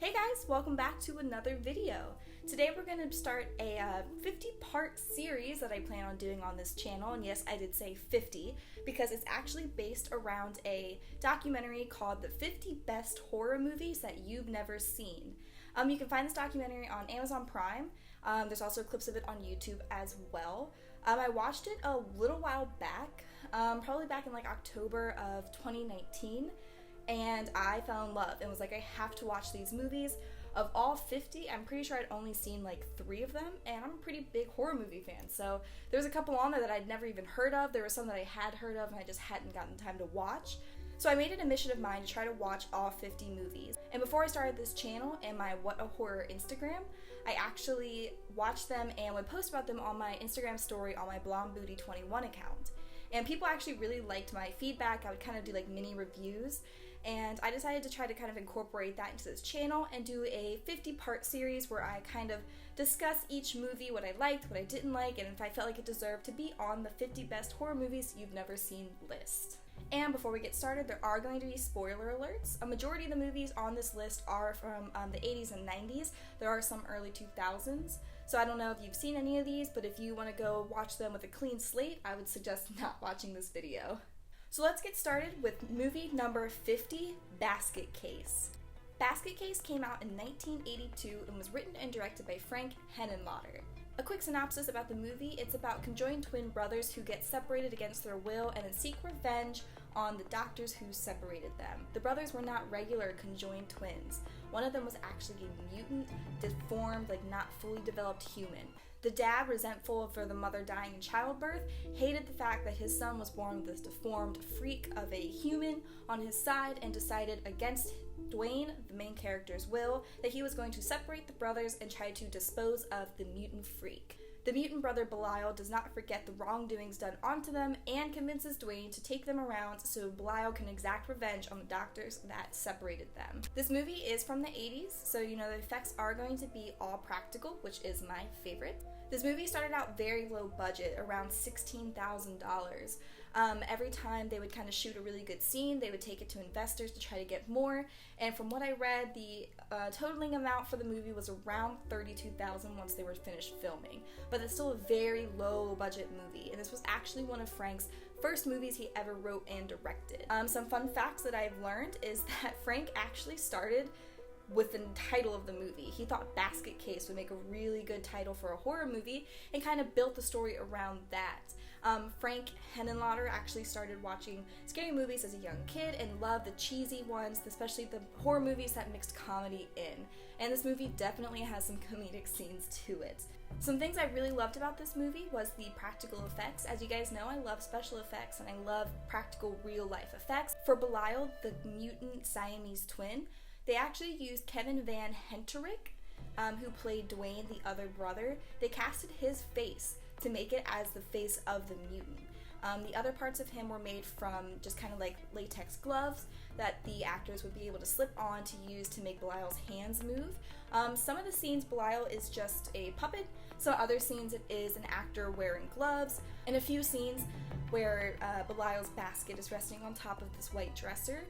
Hey guys, welcome back to another video. Today we're going to start a 50-part series that I plan on doing on this channel, and yes, I did say 50 because it's actually based around a documentary called The 50 Best Horror Movies That You've Never Seen. You can find this documentary on Amazon Prime. There's also clips of it on YouTube as well. I watched it a little while back, probably back in like October of 2019. And I fell in love and was like, I have to watch these movies. Of all 50, I'm pretty sure I'd only seen like 3 of them, and I'm a pretty big horror movie fan. So there was a couple on there that I'd never even heard of. There were some that I had heard of and I just hadn't gotten time to watch. So I made it a mission of mine to try to watch all 50 movies. And before I started this channel and my What a Horror Instagram, I actually watched them and would post about them on my Instagram story on my BlondeBooty21 account. And people actually really liked my feedback. I would kind of do like mini reviews. And I decided to try to kind of incorporate that into this channel and do a 50-part series where I kind of discuss each movie, what I liked, what I didn't like, and if I felt like it deserved to be on the 50 best horror movies you've never seen list. And before we get started, there are going to be spoiler alerts. A majority of the movies on this list are from the 80s and 90s. There are some early 2000s. So I don't know if you've seen any of these, but if you want to go watch them with a clean slate, I would suggest not watching this video. So let's get started with movie number 50, Basket Case. Basket Case came out in 1982 and was written and directed by Frank Henenlotter. A quick synopsis about the movie: it's about conjoined twin brothers who get separated against their will and then seek revenge on the doctors who separated them. The brothers were not regular conjoined twins. One of them was actually a mutant, deformed, not fully developed human. The dad, resentful for the mother dying in childbirth, hated the fact that his son was born with this deformed freak of a human on his side and decided against Dwayne, the main character's will, that he was going to separate the brothers and try to dispose of the mutant freak. The mutant brother Belial does not forget the wrongdoings done onto them and convinces Dwayne to take them around so Belial can exact revenge on the doctors that separated them. This movie is from the 80s, so the effects are going to be all practical, which is my favorite. This movie started out very low budget, around $16,000. Every time they would kind of shoot a really good scene, they would take it to investors to try to get more, and from what I read, the totaling amount for the movie was around $32,000 once they were finished filming. But it's still a very low budget movie, and this was actually one of Frank's first movies he ever wrote and directed. Some fun facts that I've learned is that Frank actually started with the title of the movie. He thought Basket Case would make a really good title for a horror movie and kind of built the story around that. Frank Henenlotter actually started watching scary movies as a young kid and loved the cheesy ones, especially the horror movies that mixed comedy in. And this movie definitely has some comedic scenes to it. Some things I really loved about this movie was the practical effects. As you guys know, I love special effects and I love practical real life effects. For Belial, the mutant Siamese twin, they actually used Kevin Van Henterick, who played Dwayne, the other brother. They casted his face to make it as the face of the mutant. The other parts of him were made from just kind of like latex gloves that the actors would be able to slip on to use to make Belial's hands move. Some of the scenes, Belial is just a puppet. Some other scenes, it is an actor wearing gloves. And a few scenes where Belial's basket is resting on top of this white dresser,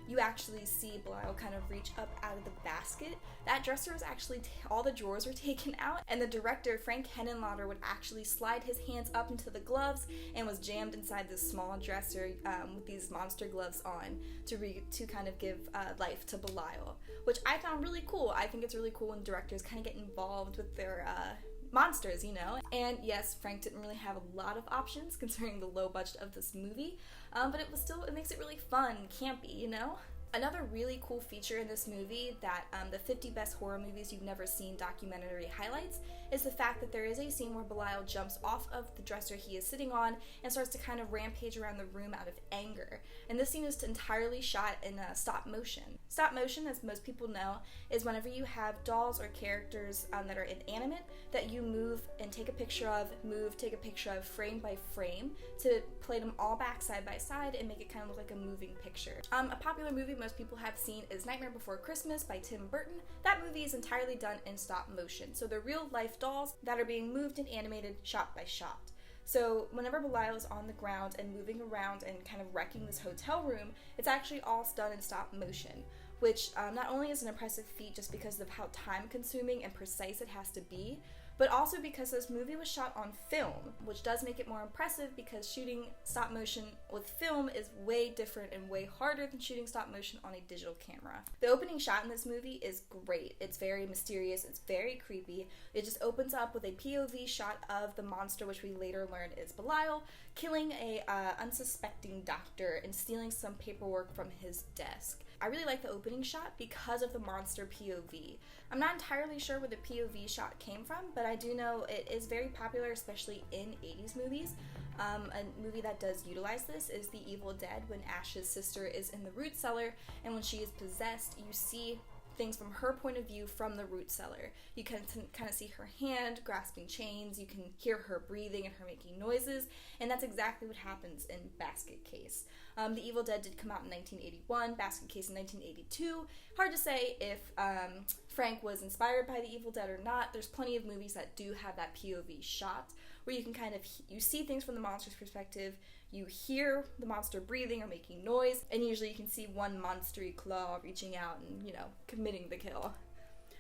you actually see Belial kind of reach up out of the basket. That dresser was actually, all the drawers were taken out, and the director, Frank Henenlotter, would actually slide his hands up into the gloves and was jammed inside this small dresser with these monster gloves on to kind of give life to Belial, which I found really cool. I think it's really cool when directors kind of get involved with their monsters, And yes, Frank didn't really have a lot of options considering the low budget of this movie, but it makes it really fun, campy, Another really cool feature in this movie that the 50 Best Horror Movies You've Never Seen documentary highlights is the fact that there is a scene where Belial jumps off of the dresser he is sitting on and starts to kind of rampage around the room out of anger. And this scene is entirely shot in stop motion. Stop motion, as most people know, is whenever you have dolls or characters that are inanimate that you move and take a picture of, take a picture of frame by frame to play them all back side by side and make it kind of look like a moving picture. A popular movie most people have seen is Nightmare Before Christmas by Tim Burton. That movie is entirely done in stop motion, so they're real life dolls that are being moved and animated shot by shot. So whenever Belial is on the ground and moving around and kind of wrecking this hotel room, it's actually all done in stop motion. which not only is an impressive feat just because of how time-consuming and precise it has to be, but also because this movie was shot on film, which does make it more impressive because shooting stop motion with film is way different and way harder than shooting stop motion on a digital camera. The opening shot in this movie is great. It's very mysterious, it's very creepy. It just opens up with a POV shot of the monster, which we later learn is Belial, killing a unsuspecting doctor and stealing some paperwork from his desk. I really like the opening shot because of the monster POV. I'm not entirely sure where the POV shot came from, but I do know it is very popular, especially in 80s movies. A movie that does utilize this is The Evil Dead, when Ash's sister is in the root cellar, and when she is possessed, you see things from her point of view from the root cellar. You can kind of see her hand grasping chains, you can hear her breathing and her making noises, and that's exactly what happens in Basket Case. The Evil Dead did come out in 1981, Basket Case in 1982. Hard to say if Frank was inspired by The Evil Dead or not. There's plenty of movies that do have that POV shot, where you can kind of, you see things from the monster's perspective, you hear the monster breathing or making noise, and usually you can see one monstery claw reaching out and, committing the kill.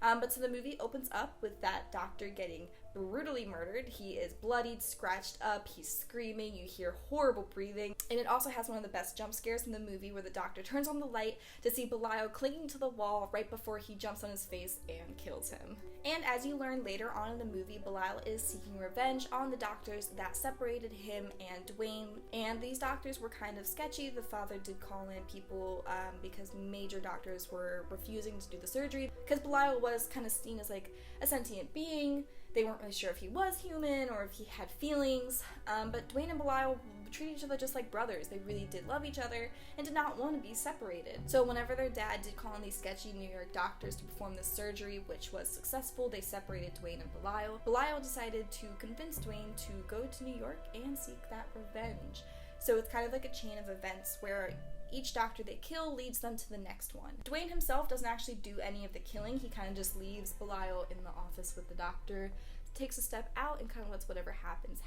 But so the movie opens up with that doctor getting brutally murdered. He is bloodied, scratched up, he's screaming, you hear horrible breathing, and it also has one of the best jump scares in the movie where the doctor turns on the light to see Belial clinging to the wall right before he jumps on his face and kills him. And as you learn later on in the movie, Belial is seeking revenge on the doctors that separated him and Dwayne, and these doctors were kind of sketchy. The father did call in people because major doctors were refusing to do the surgery, because Belial was kind of seen as like a sentient being. They weren't really sure if he was human or if he had feelings, but Dwayne and Belial treated each other just like brothers. They really did love each other and did not want to be separated. So whenever their dad did call in these sketchy New York doctors to perform this surgery, which was successful, they separated Dwayne and Belial. Belial decided to convince Dwayne to go to New York and seek that revenge. So it's kind of like a chain of events where each doctor they kill leads them to the next one. Dwayne himself doesn't actually do any of the killing. He kind of just leaves Belial in the office with the doctor, takes a step out, and kind of lets whatever happens.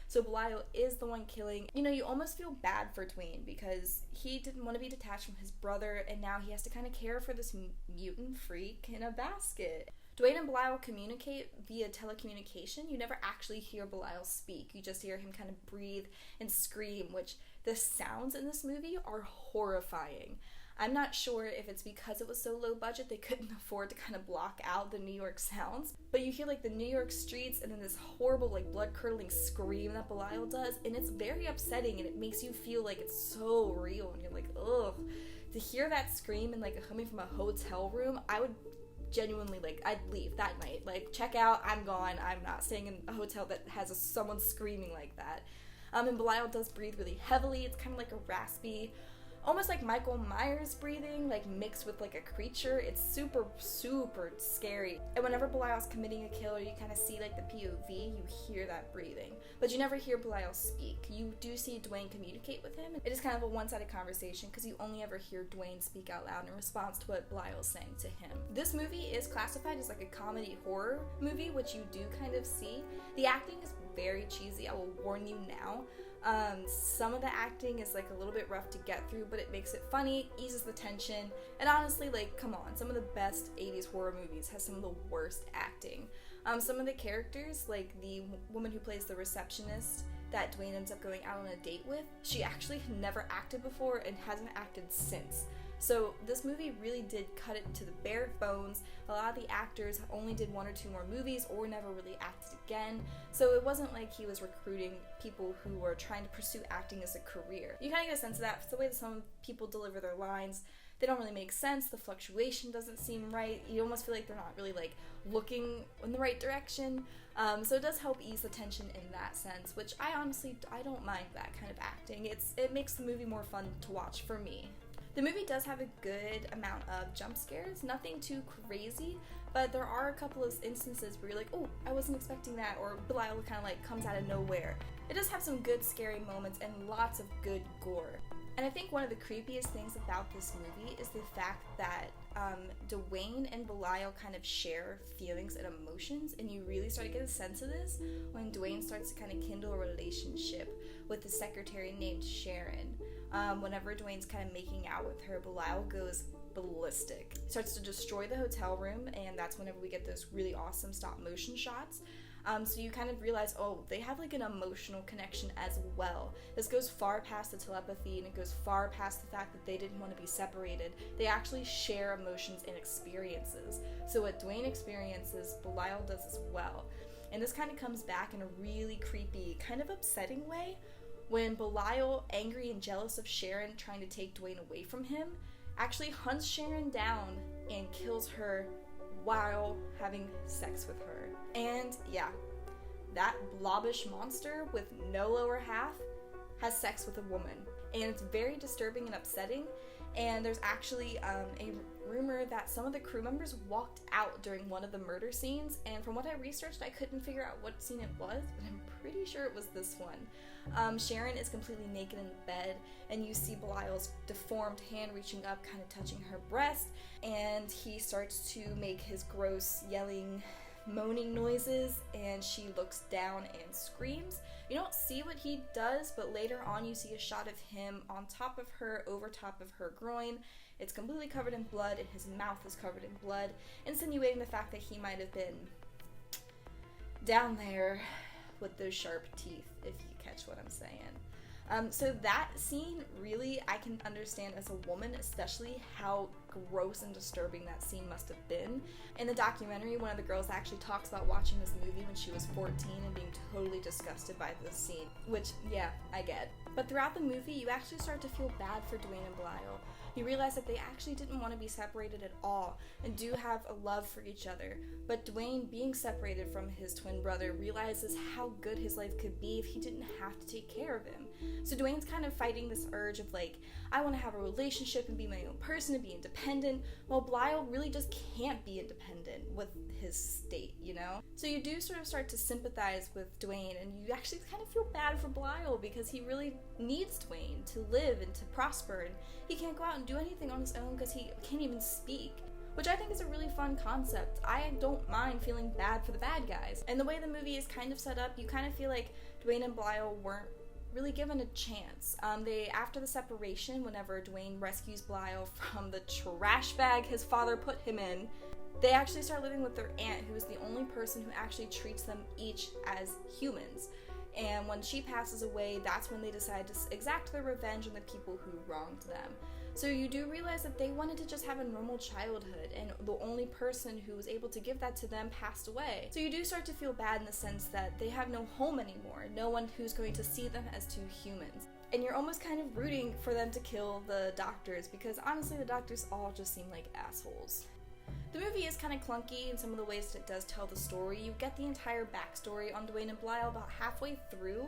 So Belial is the one killing. You almost feel bad for Dwayne because he didn't want to be detached from his brother, and now he has to kind of care for this mutant freak in a basket. Dwayne and Belial communicate via telecommunication. You never actually hear Belial speak. You just hear him kind of breathe and scream, which the sounds in this movie are horrifying. I'm not sure if it's because it was so low budget they couldn't afford to kind of block out the New York sounds, but you hear like the New York streets and then this horrible like blood-curdling scream that Belial does, and it's very upsetting and it makes you feel like it's so real and you're like, ugh. To hear that scream and like coming from a hotel room, I would genuinely I'd leave that night. Check out, I'm gone. I'm not staying in a hotel that has someone screaming like that. And Belial does breathe really heavily. It's kind of like a raspy, almost like Michael Myers breathing, mixed with a creature. It's super, super scary. And whenever Belial's committing a kill, or you kind of see the POV, you hear that breathing. But you never hear Belial speak. You do see Dwayne communicate with him. It is kind of a one-sided conversation because you only ever hear Dwayne speak out loud in response to what Belial's saying to him. This movie is classified as a comedy horror movie, which you do kind of see. The acting is very cheesy, I will warn you now. Some of the acting is a little bit rough to get through, but it makes it funny, eases the tension, and honestly, come on, some of the best 80s horror movies has some of the worst acting. Some of the characters, like the woman who plays the receptionist that Dwayne ends up going out on a date with, she actually had never acted before and hasn't acted since. So this movie really did cut it to the bare bones. A lot of the actors only did 1 or 2 more movies or never really acted again. So it wasn't like he was recruiting people who were trying to pursue acting as a career. You kind of get a sense of that. It's the way that some people deliver their lines. They don't really make sense. The fluctuation doesn't seem right. You almost feel like they're not really looking in the right direction. So it does help ease the tension in that sense, which I don't mind that kind of acting. It makes the movie more fun to watch for me. The movie does have a good amount of jump scares, nothing too crazy, but there are a couple of instances where you're like, oh, I wasn't expecting that, or Belial kind of comes out of nowhere. It does have some good scary moments and lots of good gore. And I think one of the creepiest things about this movie is the fact that Dwayne and Belial kind of share feelings and emotions, and you really start to get a sense of this when Dwayne starts to kind of kindle a relationship with the secretary named Sharon. Whenever Dwayne's kind of making out with her, Belial goes ballistic. He starts to destroy the hotel room, and that's whenever we get those really awesome stop motion shots. So you kind of realize, oh, they have like an emotional connection as well. This goes far past the telepathy, and it goes far past the fact that they didn't want to be separated. They actually share emotions and experiences. So what Dwayne experiences, Belial does as well. And this kind of comes back in a really creepy, kind of upsetting way when Belial, angry and jealous of Sharon trying to take Dwayne away from him, actually hunts Sharon down and kills her while having sex with her. And yeah, that blobbish monster with no lower half has sex with a woman. And it's very disturbing and upsetting. And there's actually a rumor that some of the crew members walked out during one of the murder scenes, and from what I researched, I couldn't figure out what scene it was, but I'm pretty sure it was this one. Sharon is completely naked in the bed, and you see Belial's deformed hand reaching up, kind of touching her breast, and he starts to make his gross yelling, moaning noises, and she looks down and screams. You don't see what he does, but later on you see a shot of him on top of her, over top of her groin. It's completely covered in blood, and his mouth is covered in blood, insinuating the fact that he might have been down there with those sharp teeth, if you catch what I'm saying. So that scene, really, I can understand as a woman, especially how gross and disturbing that scene must have been. In the documentary, one of the girls actually talks about watching this movie when she was 14 and being totally disgusted by this scene, which, yeah, I get. But throughout the movie, you actually start to feel bad for Dwayne and Belial. You realize that they actually didn't want to be separated at all and do have a love for each other. But Dwayne, being separated from his twin brother, realizes how good his life could be if he didn't have to take care of him. So Dwayne's kind of fighting this urge of like, I want to have a relationship and be my own person and be independent, while Belial really just can't be independent with his state, you know? So you do sort of start to sympathize with Dwayne, and you actually kind of feel bad for Belial because he really needs Dwayne to live and to prosper, and he can't go out and do anything on his own because he can't even speak, which I think is a really fun concept. I don't mind feeling bad for the bad guys. And the way the movie is kind of set up, you kind of feel like Dwayne and Belial weren't really given a chance. After the separation, whenever Dwayne rescues Belial from the trash bag his father put him in, they actually start living with their aunt, who is the only person who actually treats them each as humans. And when she passes away, that's when they decide to exact their revenge on the people who wronged them. So you do realize that they wanted to just have a normal childhood, and the only person who was able to give that to them passed away. So you do start to feel bad in the sense that they have no home anymore, no one who's going to see them as two humans. And you're almost kind of rooting for them to kill the doctors, because honestly the doctors all just seem like assholes. The movie is kind of clunky in some of the ways that it does tell the story. You get the entire backstory on Dwayne and Belial about halfway through.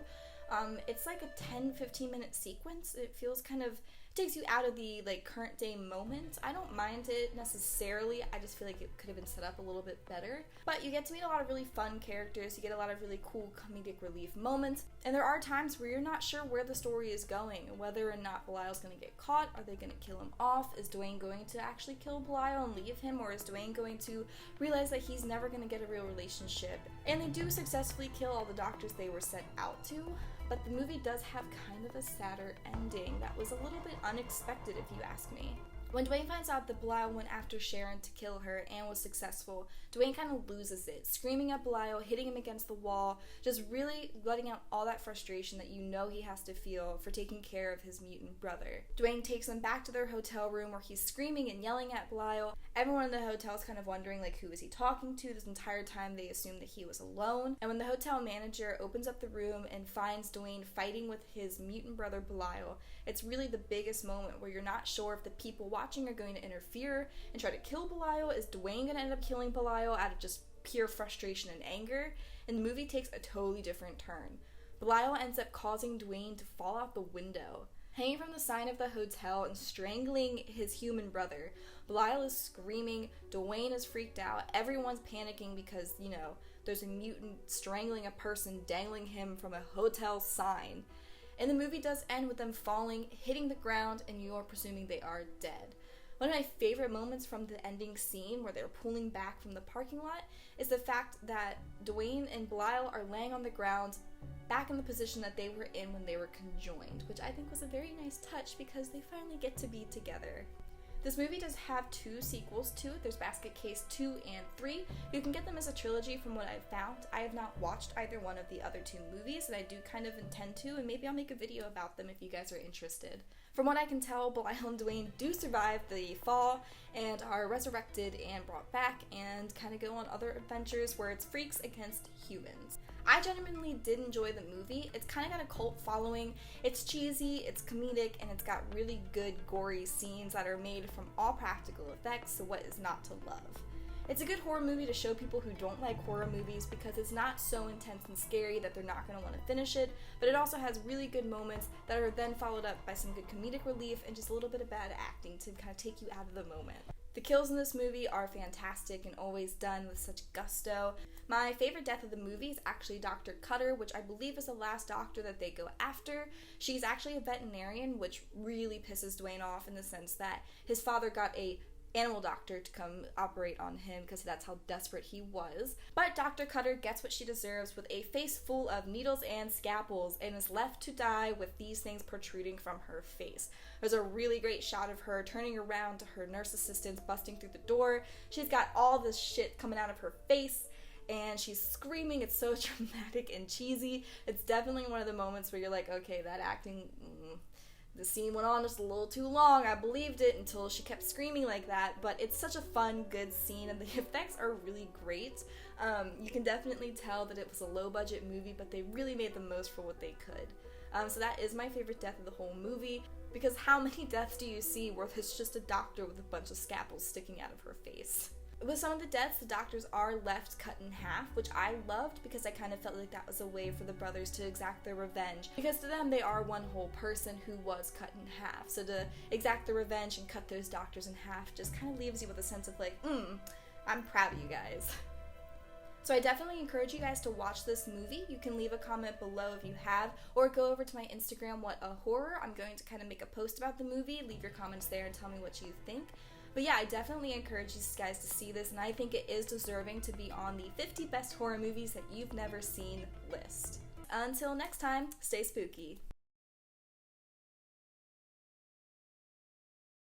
It's like a 10-15 minute sequence. It feels kind of takes you out of the like current day moment. I don't mind it necessarily. I just feel like it could have been set up a little bit better. But you get to meet a lot of really fun characters. You get a lot of really cool comedic relief moments. And there are times where you're not sure where the story is going, whether or not Belial's going to get caught. Are they going to kill him off? Is Dwayne going to actually kill Belial and leave him? Or is Dwayne going to realize that he's never going to get a real relationship? And they do successfully kill all the doctors they were sent out to. But the movie does have kind of a sadder ending that was a little bit unexpected, if you ask me. When Dwayne finds out that Belial went after Sharon to kill her and was successful, Dwayne kind of loses it, screaming at Belial, hitting him against the wall, just really letting out all that frustration that you know he has to feel for taking care of his mutant brother. Dwayne takes them back to their hotel room where he's screaming and yelling at Belial. Everyone in the hotel is kind of wondering, like, who is he talking to? This entire time they assume that he was alone. And when the hotel manager opens up the room and finds Dwayne fighting with his mutant brother Belial, it's really the biggest moment where you're not sure if the people watching are going to interfere and try to kill Belial. Is Dwayne going to end up killing Belial out of just pure frustration and anger? And the movie takes a totally different turn. Belial ends up causing Dwayne to fall out the window, hanging from the sign of the hotel and strangling his human brother. Belial is screaming, Dwayne is freaked out, everyone's panicking because, you know, there's a mutant strangling a person, dangling him from a hotel sign. And the movie does end with them falling, hitting the ground, and you're presuming they are dead. One of my favorite moments from the ending scene where they're pulling back from the parking lot is the fact that Dwayne and Belial are laying on the ground back in the position that they were in when they were conjoined, which I think was a very nice touch because they finally get to be together. This movie does have 2 sequels to it. There's Basket Case 2 and 3. You can get them as a trilogy from what I've found. I have not watched either one of the other 2 movies, and I do kind of intend to, and maybe I'll make a video about them if you guys are interested. From what I can tell, Belial and Dwayne do survive the fall and are resurrected and brought back and kind of go on other adventures where it's freaks against humans. I genuinely did enjoy the movie. It's kind of got a cult following. It's cheesy, it's comedic, and it's got really good gory scenes that are made from all practical effects, so what is not to love? It's a good horror movie to show people who don't like horror movies because it's not so intense and scary that they're not going to want to finish it, but it also has really good moments that are then followed up by some good comedic relief and just a little bit of bad acting to kind of take you out of the moment. The kills in this movie are fantastic and always done with such gusto. My favorite death of the movie is actually Dr. Cutter, which I believe is the last doctor that they go after. She's actually a veterinarian, which really pisses Dwayne off in the sense that his father got a animal doctor to come operate on him because that's how desperate he was. But Dr. Cutter gets what she deserves with a face full of needles and scalpels and is left to die with these things protruding from her face. There's a really great shot of her turning around to her nurse assistants busting through the door. She's got all this shit coming out of her face and she's screaming. It's so dramatic and cheesy. It's definitely one of the moments where you're like, okay, that acting, the scene went on just a little too long. I believed it until she kept screaming like that, but it's such a fun, good scene, and the effects are really great. You can definitely tell that it was a low-budget movie, but they really made the most for what they could. So that is my favorite death of the whole movie, because how many deaths do you see where it's just a doctor with a bunch of scalpels sticking out of her face? With some of the deaths, the doctors are left cut in half, which I loved because I kind of felt like that was a way for the brothers to exact their revenge. Because to them, they are one whole person who was cut in half. So to exact their revenge and cut those doctors in half just kind of leaves you with a sense of like, I'm proud of you guys. So I definitely encourage you guys to watch this movie. You can leave a comment below if you have, or go over to my Instagram, What a Horror. I'm going to kind of make a post about the movie. Leave your comments there and tell me what you think. But yeah, I definitely encourage you guys to see this, and I think it is deserving to be on the 50 best horror movies that you've never seen list. Until next time, stay spooky.